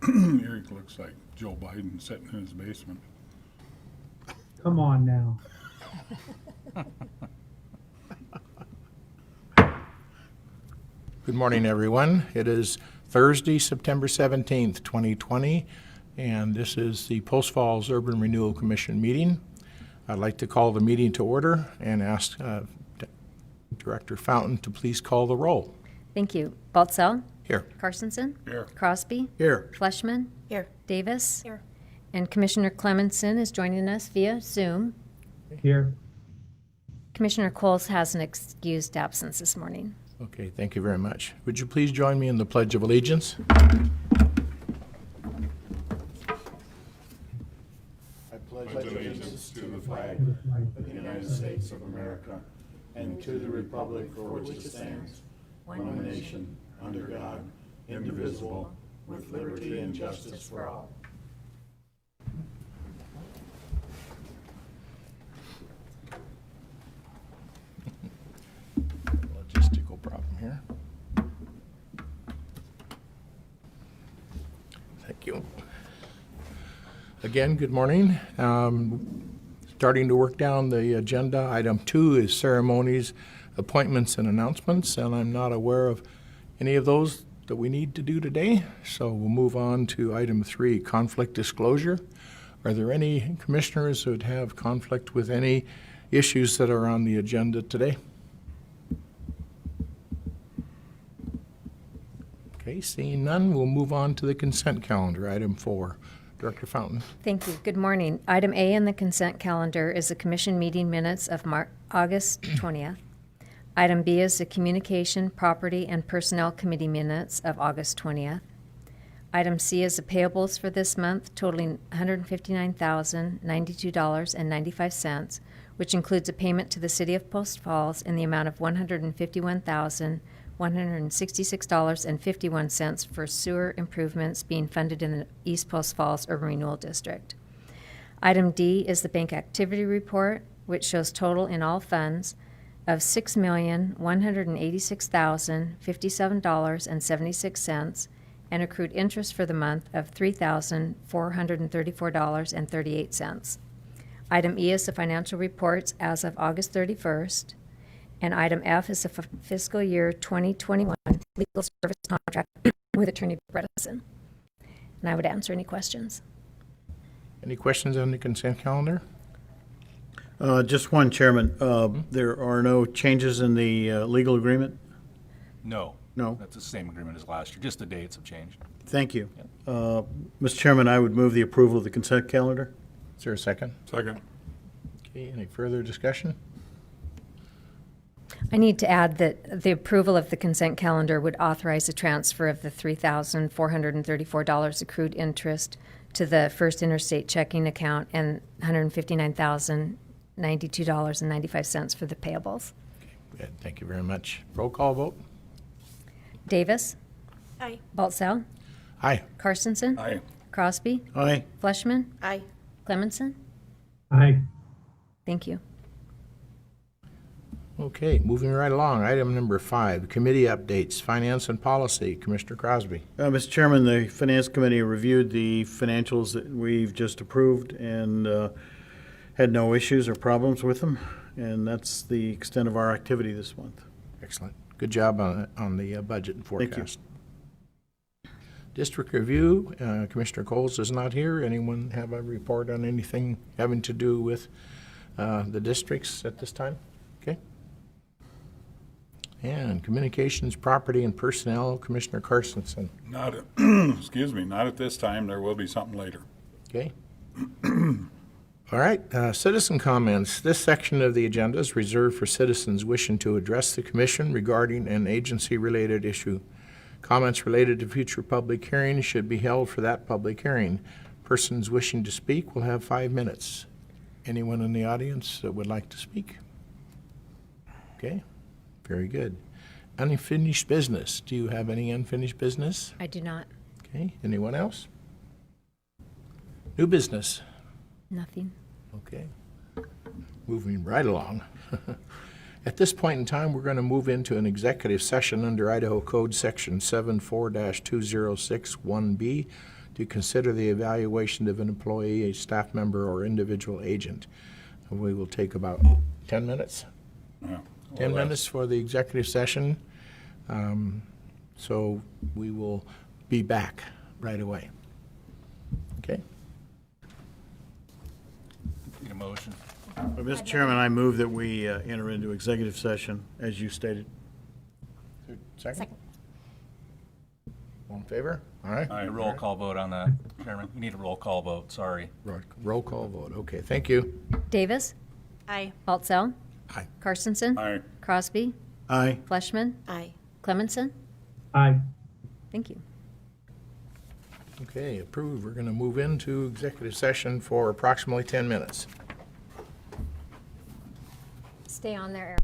Eric looks like Joe Biden sitting in his basement. Come on now. Good morning, everyone. It is Thursday, September 17th, 2020, and this is the Post Falls Urban Renewal Commission meeting. I'd like to call the meeting to order and ask Director Fountain to please call the roll. Thank you. Baltzell? Here. Carstensen? Here. Crosby? Here. Fleshman? Here. Davis? Here. And Commissioner Clemenson is joining us via Zoom. Here. Commissioner Coles has an excused absence this morning. Okay, thank you very much. Would you please join me in the Pledge of Allegiance? I pledge allegiance to the flag of the United States of America and to the republic for which it stands, one nation, under God, indivisible, with liberty and justice for all. Logistical problem here. Thank you. Again, good morning. Starting to work down the agenda. Item 2 is ceremonies, appointments, and announcements, and I'm not aware of any of those that we need to do today. So we'll move on to item 3, conflict disclosure. Are there any commissioners who would have conflict with any issues that are on the agenda today? Okay, seeing none, we'll move on to the consent calendar, item 4. Director Fountain. Thank you. Good morning. Item A in the consent calendar is the commission meeting minutes of August 20th. Item B is the communication, property, and personnel committee minutes of August 20th. Item C is the payables for this month totaling $159,092.95, which includes a payment to the City of Post Falls in the amount of $151,166.51 for sewer improvements being funded in the East Post Falls Urban Renewal District. Item D is the bank activity report, which shows total in all funds of $6,186,057.76 and accrued interest for the month of $3,434.38. Item E is the financial reports as of August 31st. And item F is the fiscal year 2021 legal service contract with Attorney Bredesen. And I would answer any questions. Any questions on the consent calendar? Just one, Chairman. There are no changes in the legal agreement? No. No. That's the same agreement as last year, just the dates have changed. Thank you. Mr. Chairman, I would move the approval of the consent calendar. Is there a second? Second. Okay, any further discussion? I need to add that the approval of the consent calendar would authorize the transfer of the $3,434 accrued interest to the First Interstate checking account and $159,092.95 for the payables. Good, thank you very much. Roll call vote? Davis? Aye. Baltzell? Aye. Carstensen? Aye. Crosby? Aye. Fleshman? Aye. Clemenson? Aye. Thank you. Okay, moving right along. Item number 5, committee updates, finance and policy. Commissioner Crosby. Mr. Chairman, the Finance Committee reviewed the financials that we've just approved and had no issues or problems with them. And that's the extent of our activity this month. Excellent. Good job on the budget and Thank you. forecast. District review, Commissioner Coles is not here. Anyone have a report on anything having to do with the districts at this time? Okay. And communications, property, and personnel, Commissioner Carstensen. Not, excuse me, not at this time. There will be something later. Okay. All right, citizen comments. This section of the agenda is reserved for citizens wishing to address the commission regarding an agency-related issue. Comments related to future public hearings should be held for that public hearing. Persons wishing to speak will have 5 minutes. Anyone in the audience that would like to speak? Okay, very good. Unfinished business. Do you have any unfinished business? I do not. Okay, anyone else? New business. Nothing. Okay. Moving right along. At this point in time, we're going to move into an executive session under Idaho Code Section 74-2061B to consider the evaluation of an employee, a staff member, or individual agent. And we will take about 10 minutes. Yeah. 10 minutes for the executive session. So we will be back right away. Okay? Need a motion? Mr. Chairman, I move that we enter into executive session, as you stated. Second? All in favor? All right. A roll call vote on that, Chairman. We need a roll call vote, sorry. Roll call vote. Okay, thank you. Davis? Aye. Baltzell? Aye. Carstensen? Aye. Crosby? Aye. Fleshman? Aye. Clemenson? Aye. Thank you. Okay, approved. We're going to move into executive session for approximately 10 minutes. Stay on there, Eric.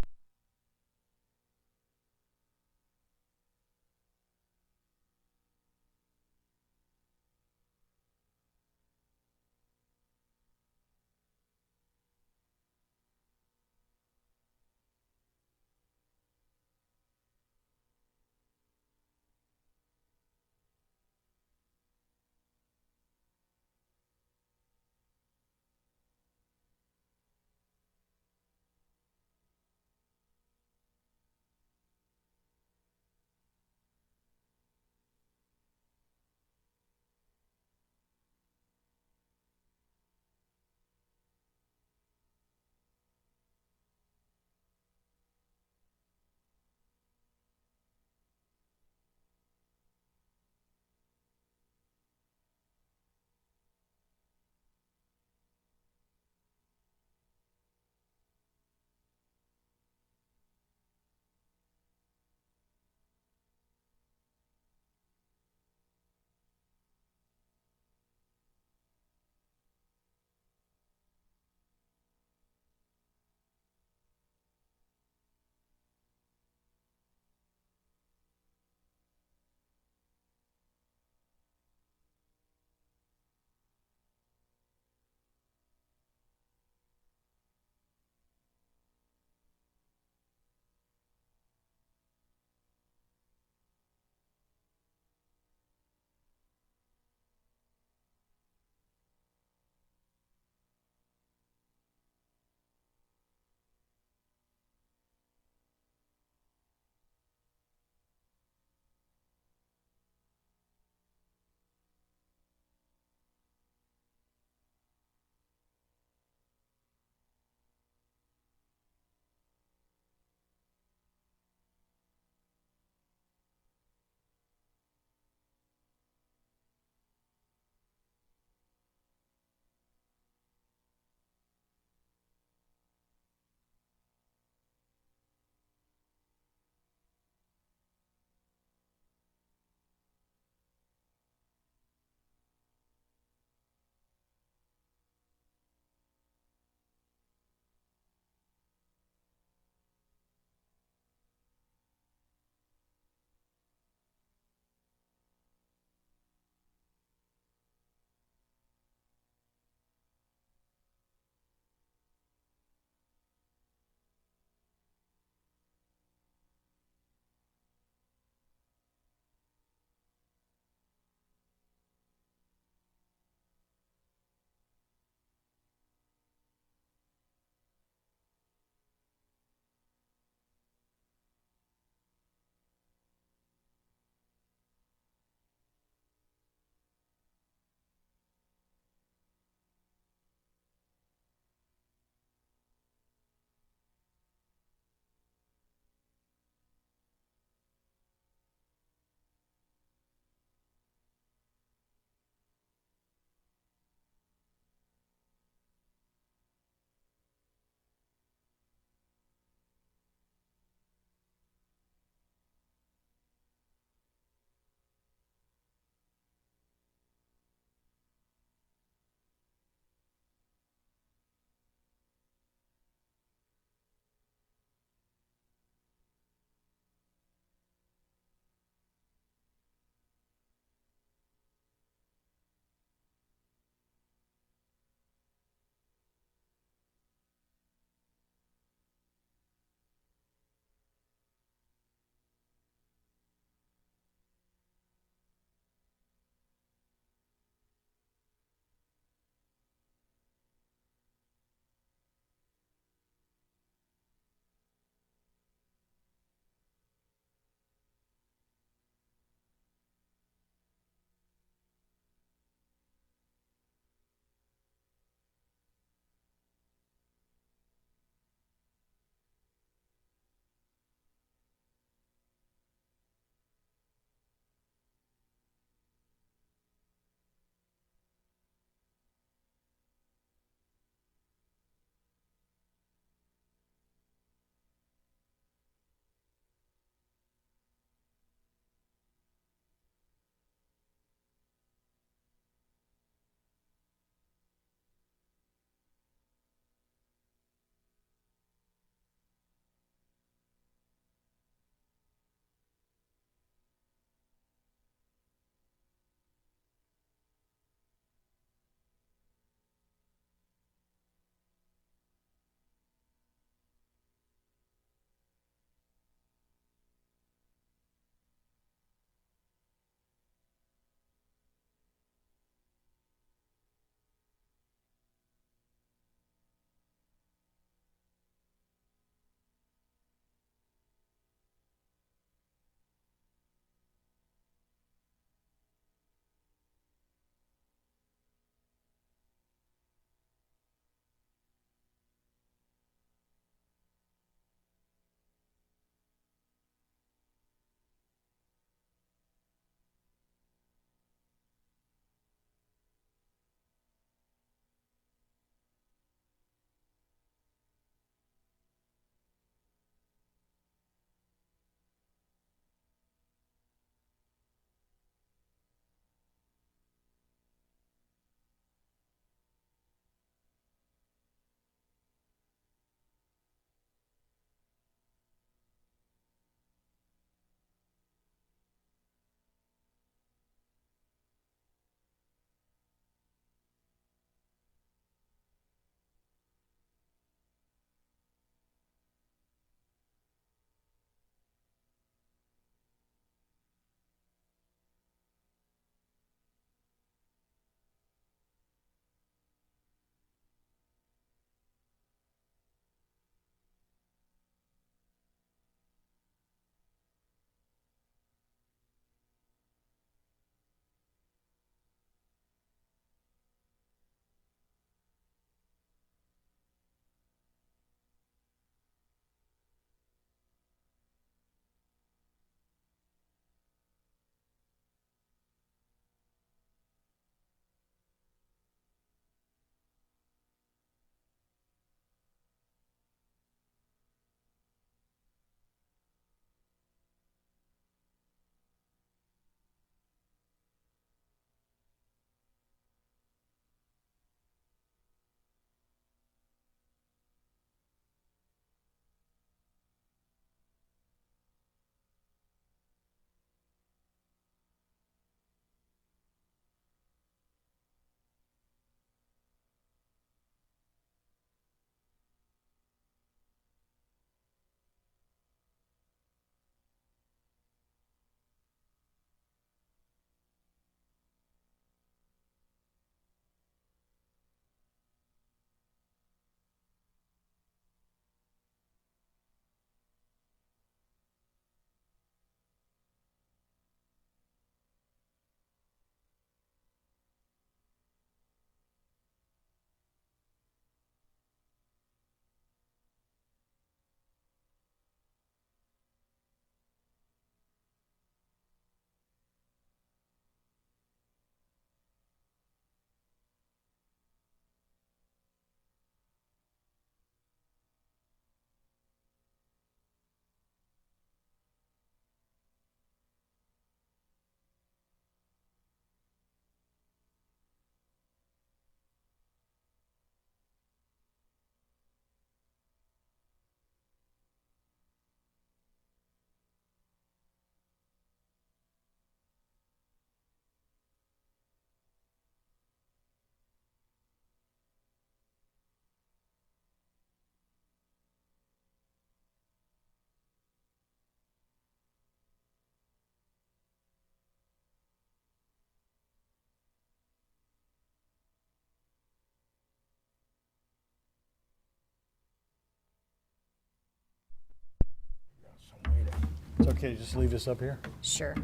It's okay, just leave this up here. Sure.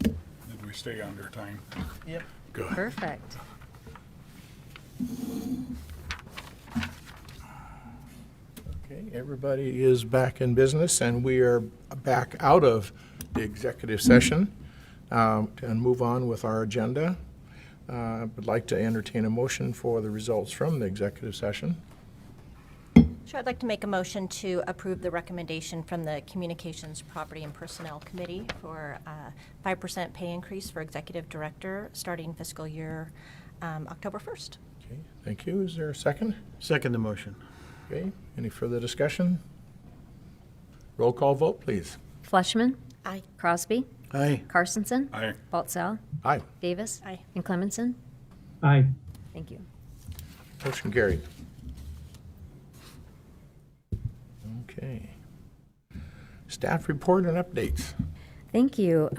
Did we stay under time? Yep. Good. Perfect. Okay, everybody is back in business, and we are back out of the executive session and move on with our agenda. Would like to entertain a motion for the results from the executive session. Sure, I'd like to make a motion to approve the recommendation from the Communications, Property, and Personnel Committee for 5% pay increase for Executive Director starting fiscal year October 1st. Okay, thank you. Is there a second? Second the motion. Okay, any further discussion? Roll call vote, please. Fleshman. Aye. Crosby. Aye. Carstensen. Aye. Baltzell. Aye. Davis. Aye. And Clemenson. Aye. Thank you. Motion carried. Okay. Staff report and updates. Thank you.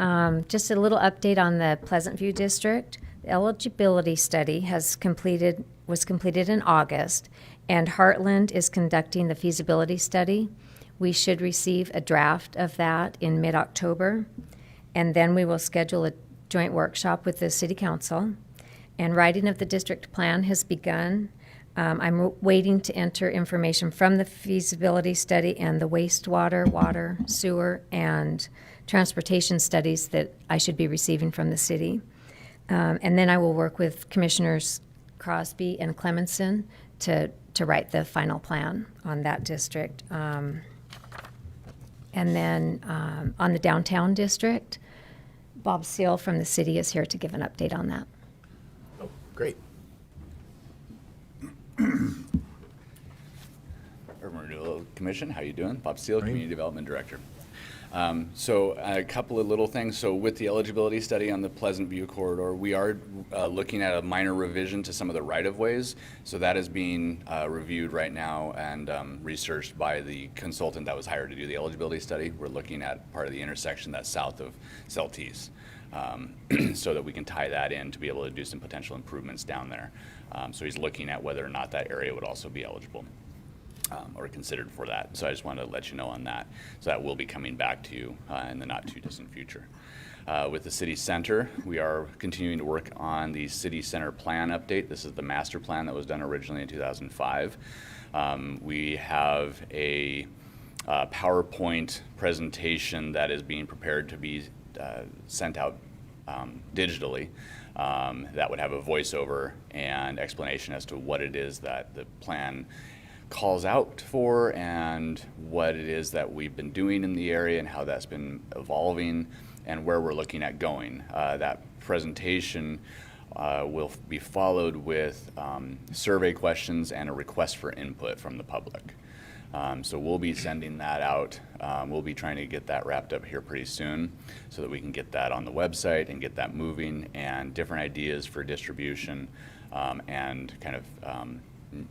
Just a little update on the Pleasant View District. The eligibility study was completed in August, and Heartland is conducting the feasibility study. We should receive a draft of that in mid-October, and then we will schedule a joint workshop with the City Council. And writing of the district plan has begun. I'm waiting to enter information from the feasibility study and the wastewater, water, sewer, and transportation studies that I should be receiving from the city. And then I will work with Commissioners Crosby and Clemenson to write the final plan on that district. And then on the downtown district, Bob Seal from the city is here to give an update on that. Oh, great. Urban Renewal Commission, how you doing? Bob Steele, Great. Community Development Director. So a couple of little things. So with the eligibility study on the Pleasant View corridor, we are looking at a minor revision to some of the right-of-ways. So that is being reviewed right now and researched by the consultant that was hired to do the eligibility study. We're looking at part of the intersection that's south of Celtice, so that we can tie that in to be able to do some potential improvements down there. So he's looking at whether or not that area would also be eligible. Or considered for that. So I just wanted to let you know on that. So that will be coming back to you in the not too distant future. With the city center, we are continuing to work on the city center plan update. This is the master plan that was done originally in 2005. We have a PowerPoint presentation that is being prepared to be sent out digitally. That would have a voiceover and explanation as to what it is that the plan calls out for and what it is that we've been doing in the area and how that's been evolving and where we're looking at going. That presentation will be followed with survey questions and a request for input from the public. So we'll be sending that out. We'll be trying to get that wrapped up here pretty soon so that we can get that on the website and get that moving and different ideas for distribution and kind of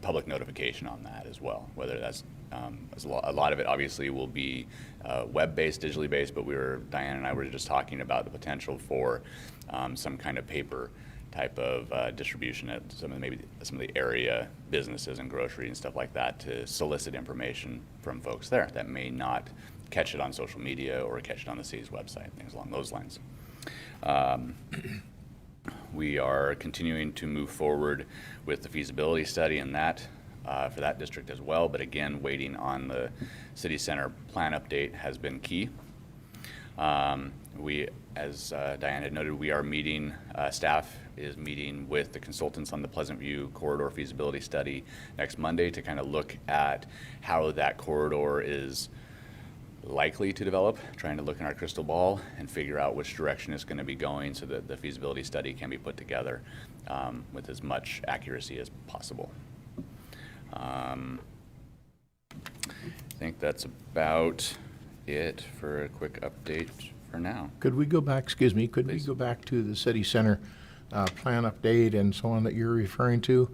public notification on that as well, whether that's a lot of it obviously will be web-based, digitally based, but Diane and I were just talking about the potential for some kind of paper type of distribution at some of the area businesses and grocery and stuff like that to solicit information from folks there that may not catch it on social media or catch it on the city's website, things along those lines. We are continuing to move forward with the feasibility study and that for that district as well, but again, waiting on the city center plan update has been key. We, as Diane had noted, we are meeting, staff is meeting with the consultants on the Pleasant View corridor feasibility study next Monday to kind of look at how that corridor is likely to develop, trying to look in our crystal ball and figure out which direction it's going to be going so that the feasibility study can be put together with as much accuracy as possible. I think that's about it for a quick update for now. Could we go back, excuse me, could we Please. go back to the city center plan update and so on that you're referring to?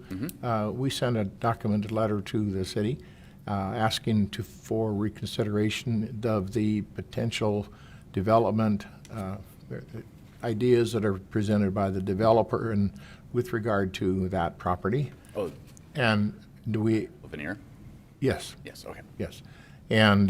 We sent a documented letter to the city asking for reconsideration of the potential development ideas that are presented by the developer and with regard to that property. Oh, And do we, veneer? yes, Yes, okay. yes. And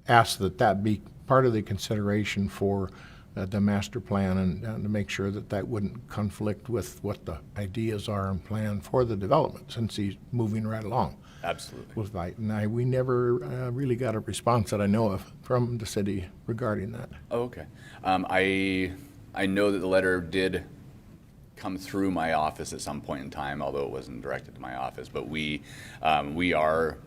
ask that that be part of the consideration for the master plan, and to make sure that that wouldn't conflict with what the ideas are and plan for the development, since he's moving right along Absolutely. with that. And we never really got a response that I know of from the city regarding that. Oh, okay. I know that the letter did come through my office at some point in time, although it wasn't directed to my office. But we are,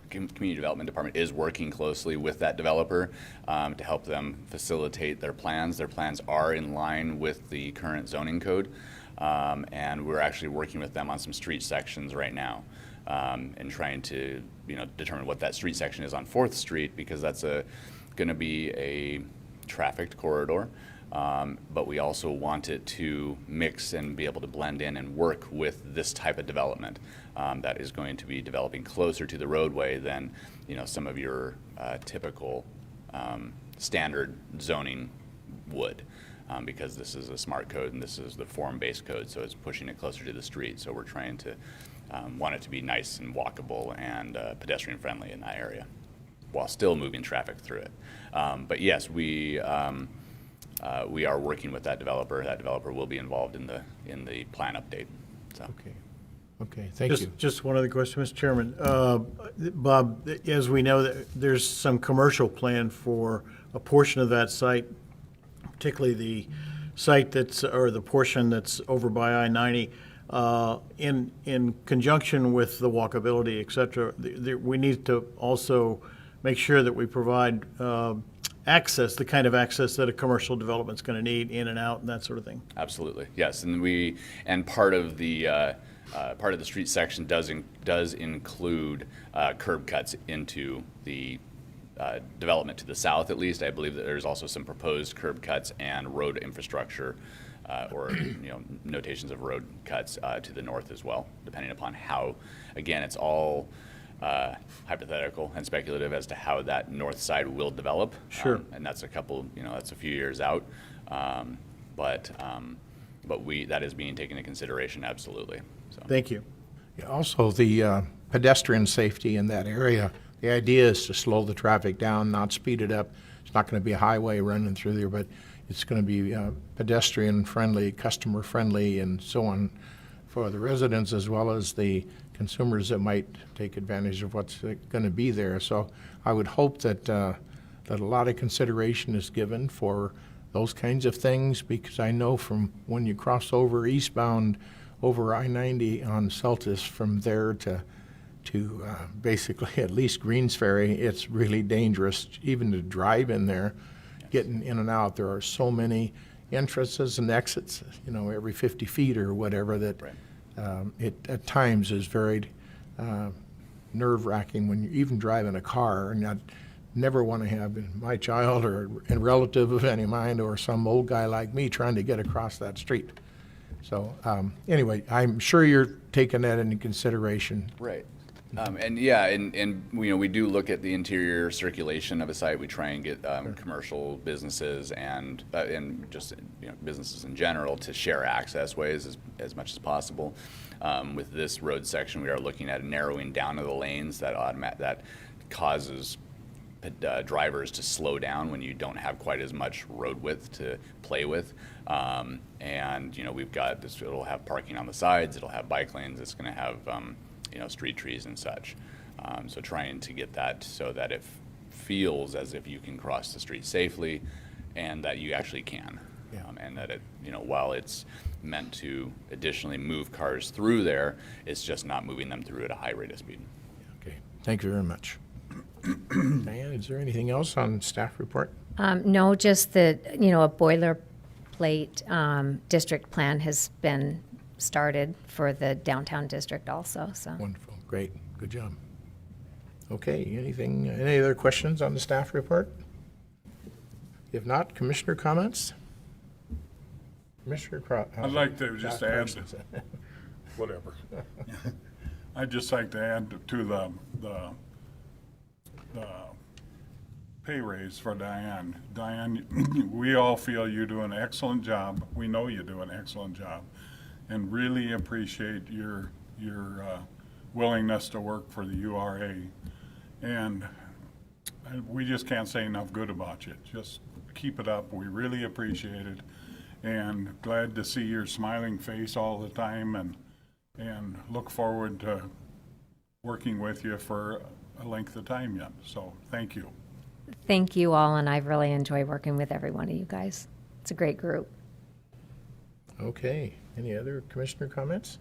Community Development Department is working closely with that developer to help them facilitate their plans. Their plans are in line with the current zoning code, and we're actually working with them on some street sections right now, and trying to determine what that street section is on 4th Street, because that's going to be a trafficked corridor. But we also want it to mix and be able to blend in and work with this type of development that is going to be developing closer to the roadway than some of your typical standard zoning would, because this is a smart code and this is the form-based code, so it's pushing it closer to the street. So we're trying to want it to be nice and walkable and pedestrian friendly in that area, while still moving traffic through it. But yes, we are working with that developer. That developer will be involved in the plan update. So. Okay, thank you. Just one other question, Mr. Chairman. Bob, as we know, there's some commercial plan for a portion of that site, particularly the site or the portion that's over by I-90. In conjunction with the walkability, et cetera, we need to also make sure that we provide access, the kind of access that a commercial development's going to need, in and out and that sort of thing. Absolutely, yes. And part of the street section does include curb cuts into the development to the south, at least. I believe that there's also some proposed curb cuts and road infrastructure, or notations of road cuts to the north as well, depending upon how. Again, it's all hypothetical and speculative as to how that north side will develop. Sure. And that's that's a few years out. But that is being taken into consideration, absolutely. So. Thank you. Yeah, also, the pedestrian safety in that area, the idea is to slow the traffic down, not speed it up. It's not going to be a highway running through there, but it's going to be pedestrian friendly, customer friendly, and so on for the residents as well as the consumers that might take advantage of what's going to be there. So I would hope that a lot of consideration is given for those kinds of things, because I know from when you cross over eastbound over I-90 on Celtis, from there to basically at least Greens Ferry, it's really dangerous even to drive in there, getting in and out. There are so many entrances and exits, every 50 feet or whatever, that Right. it at times is very nerve-wracking when you're even driving a car. And I'd never want to have my child or a relative of any mine or some old guy like me trying to get across that street. So anyway, I'm sure you're taking that into consideration. Right. And we do look at the interior circulation of a site. We try and get commercial businesses and just businesses in general to share access ways as much as possible. With this road section, we are looking at narrowing down of the lanes that causes drivers to slow down when you don't have quite as much road width to play with. And we've got this. It'll have parking on the sides. It'll have bike lanes. It's going to have street trees and such. So trying to get that so that it feels as if you can cross the street safely, and that you actually can. Yeah. And that it, while it's meant to additionally move cars through there, it's just not moving them through at a high rate of speed. Okay, thank you very much. Diane, is there anything else on staff report? No, just that, a boilerplate district plan has been started for the downtown district also, so. Wonderful, great, good job. Okay, any other questions on the staff report? If not, commissioner comments? Commissioner I'd like to just add, Carstensen. whatever. I'd just like to add to the pay raise for Diane. Diane, we all feel you do an excellent job. We know you do an excellent job, and really appreciate your willingness to work for the URA. And we just can't say enough good about you. Just keep it up. We really appreciate it. And glad to see your smiling face all the time, and look forward to working with you for a length of time yet. So thank you. Thank you all, and I've really enjoyed working with every one of you guys. It's a great group. Okay, any other commissioner comments?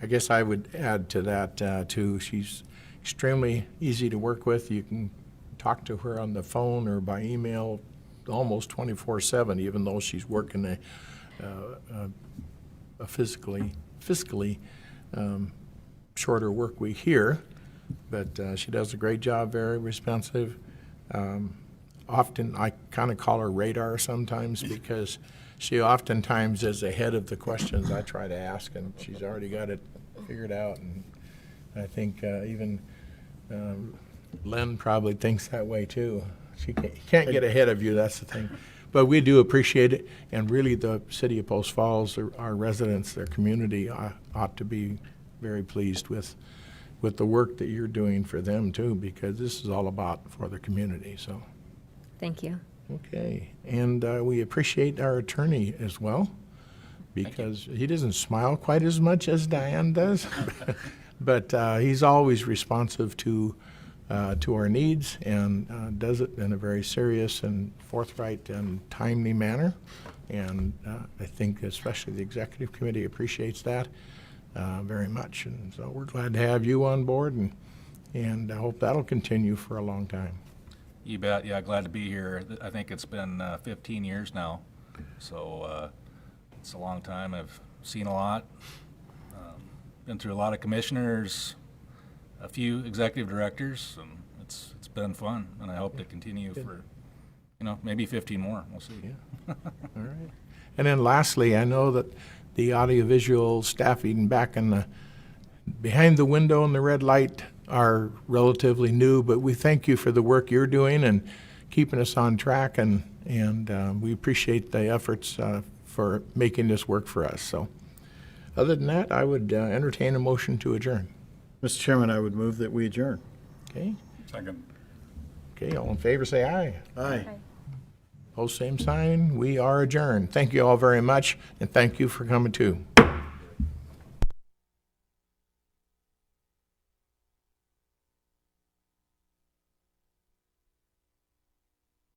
I guess I would add to that, too. She's extremely easy to work with. You can talk to her on the phone or by email almost 24/7, even though she's working a fiscally shorter work week here. But she does a great job, very responsive. Often, I kind of call her radar sometimes because she oftentimes is ahead of the questions I try to ask, and she's already got it figured out. And I think even Len probably thinks that way too. She can't get ahead of you, that's the thing. But we do appreciate it, and really the city of Post Falls, our residents, their community ought to be very pleased with the work that you're doing for them too, because this is all about for the community, so. Thank you. Okay, and we appreciate our attorney as well, because he doesn't smile quite as much as Diane does, but he's always responsive to our needs, and does it in a very serious and forthright and timely manner. And I think especially the executive committee appreciates that very much. And so we're glad to have you on board, and I hope that'll continue for a long time. You bet. Yeah, glad to be here. I think it's been 15 years now, so it's a long time. I've seen a lot, been through a lot of commissioners, a few executive directors, and it's been fun, and I hope to continue for, maybe 15 more. We'll see. Yeah. All right. And then lastly, I know that the audiovisual staff, even back in behind the window in the red light, are relatively new, but we thank you for the work you're doing and keeping us on track, and we appreciate the efforts for making this work for us. So other than that, I would entertain a motion to adjourn. Mr. Chairman, I would move that we adjourn. Okay? Second. Okay, all in favor, say aye. Aye. Opposed, same sign. We are adjourned. Thank you all very much, and thank you for coming too.